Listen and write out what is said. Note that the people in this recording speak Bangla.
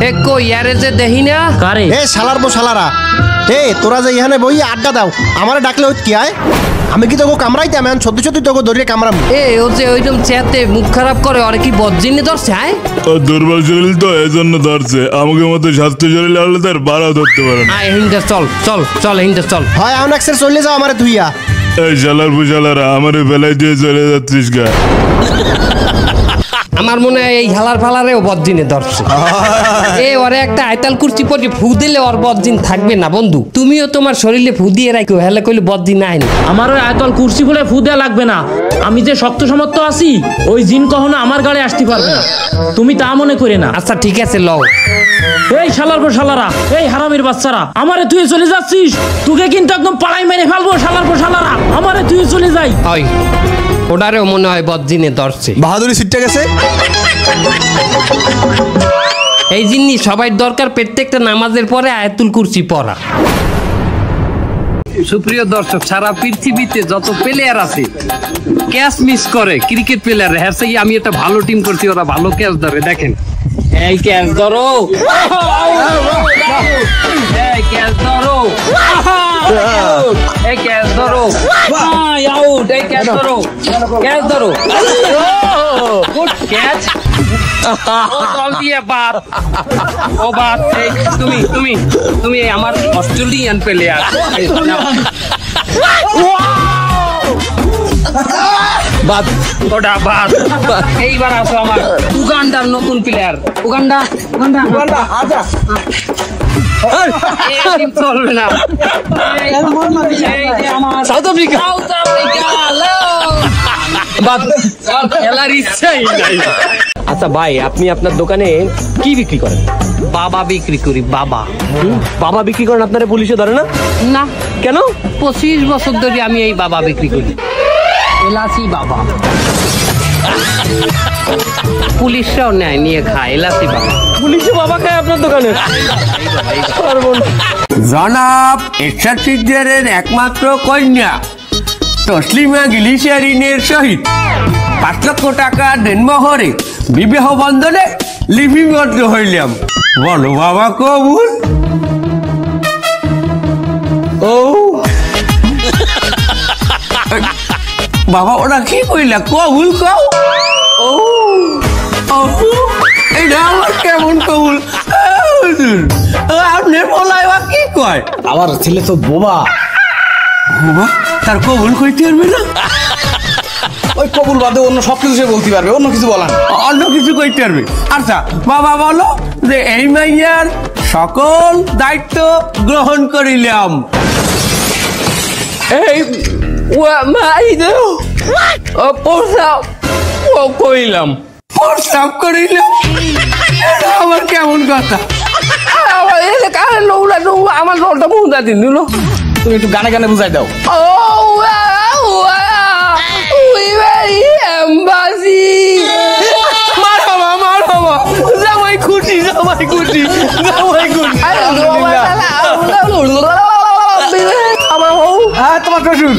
এ কই আরে যে দেহি না কারে এ শালার বো শালারা এ তোরা যে এখানে বই আড্ডা দাও আমারে ডাকলে ওই কি আয় আমি কি তোকে কামড়াইতাম এখন সত্যি সত্যি তোকে ধরে কামড়াম এ ও যে ওইরকম চেতে মুখ খারাপ করে আর কি বজ্জিনে ধরছে আয় দুর্বল শরীর তো এজন্য ধরছে আমাকে মতো স্বাস্থ্য শরীর হলে তার বাড়াও ধরতে পারে না আয় হিন্ডা চল চল চল হিন্ডা চল হয় এখন একসের চলে যাও আমারে ধুইয়া এই শালার বুশালারা আমারে ফেলাই দিয়ে চলে যাচ্ছিস গা আমার মনে হয় এই হালার ফালারেও বজ্জিনে ধরছে এ ওরে একটা আইতাল কুর্চি পরে ফু দিলে ওর বজ্জিন থাকবে না বন্ধু তুমিও তোমার শরীরে ফু দিয়ে রাখো হেলে কইলে বজ্জিন নাই না আমার ওই আয়তল কুর্সি বলে ফু দেয়া লাগবে না আমি যে শক্ত সমর্থ আছি ওই জিন কখনো আমার গালে আসতে পারবে না তুমি তা মনে করে না আচ্ছা ঠিক আছে লও এই শালার পর শালারা এই হারামির বাচ্চারা আমারে তুই চলে যাচ্ছিস তোকে কিন্তু একদম পাড়াই মেরে ফেলবো শালার পর শালারা আমারে তুই চলে যাই হয় ওটারেও মনে হয় বজ্জিনে ধরছে বাহাদুরি সিটটা গেছে এই জিনিস সবাই দরকার প্রত্যেকটা নামাজের পরে আয়াতুল কুরসি পড়া সুপ্রিয় দর্শক সারা পৃথিবীতে যত প্লেয়ার আছে ক্যাচ মিস করে ক্রিকেট প্লেয়ার হ্যাঁ আমি একটা ভালো টিম করছি ওরা ভালো ক্যাচ ধরে দেখেন এই ক্যাচ ধরো এই ক্যাচ ধরো এই ক্যাচ ধরো আউট এই ক্যাচ ধরো ক্যাচ ধরো গুড ক্যাচ ও দল দিয়ে বাদ ও বাদ এই তুমি তুমি তুমি আমার অস্ট্রেলিয়ান প্লেয়ার বাদ ওটা বাদ এইবার আসো আমার উগান্ডার নতুন প্লেয়ার উগান্ডা উগান্ডা উগান্ডা আচ্ছা এই চলবে না এই যে আমার সাউথ আফ্রিকা সাউথ আফ্রিকা বাদ খেলার ইচ্ছাই নাই আচ্ছা ভাই আপনি আপনার দোকানে কি বিক্রি করেন বাবা বিক্রি করি বাবা বাবা বিক্রি করেন আপনারা পুলিশে ধরে না না কেন 25 বছর ধরে আমি এই বাবা বিক্রি করি এলাচি বাবা পুলিশরাও নেয় নিয়ে খায় এলাচি বাবা পুলিশে বাবা খায় আপনার দোকানে জনাব এরশাদ শিকদারের একমাত্র কন্যা তসলিমা গ্লিসারিনের সহিত 5 লক্ষ টাকা দেনমোহরে বিবাহ বন্ধনে লিপিবদ্ধ হইলাম বলো বাবা কবুল ও বাবা ওরা কি কইলা কবুল কও ও এটা আমার কেমন কবুল আপনি বলাই বা কি কয় আমার ছেলে তো বোবা বাবা তার কবুল কইতে পারবে না ওই কবুল বাদে অন্য সবকিছু সে বলতে পারবে অন্য কিছু বলান অন্য কিছু কইতে পারবে আচ্ছা বাবা বলো যে এই মাইয়ার সকল দায়িত্ব গ্রহণ করিলাম এই মাই দেও প্রস্তাব কইলাম প্রস্তাব করিলাম এটা আমার কেমন কথা আমার দলটা মুন্দা দিন দিল তুমি একটু গানে গানে বুঝাই দাও জামাই খুশি জামাই খুশি জামাই খুশি হ্যাঁ তোমার শ্বশুর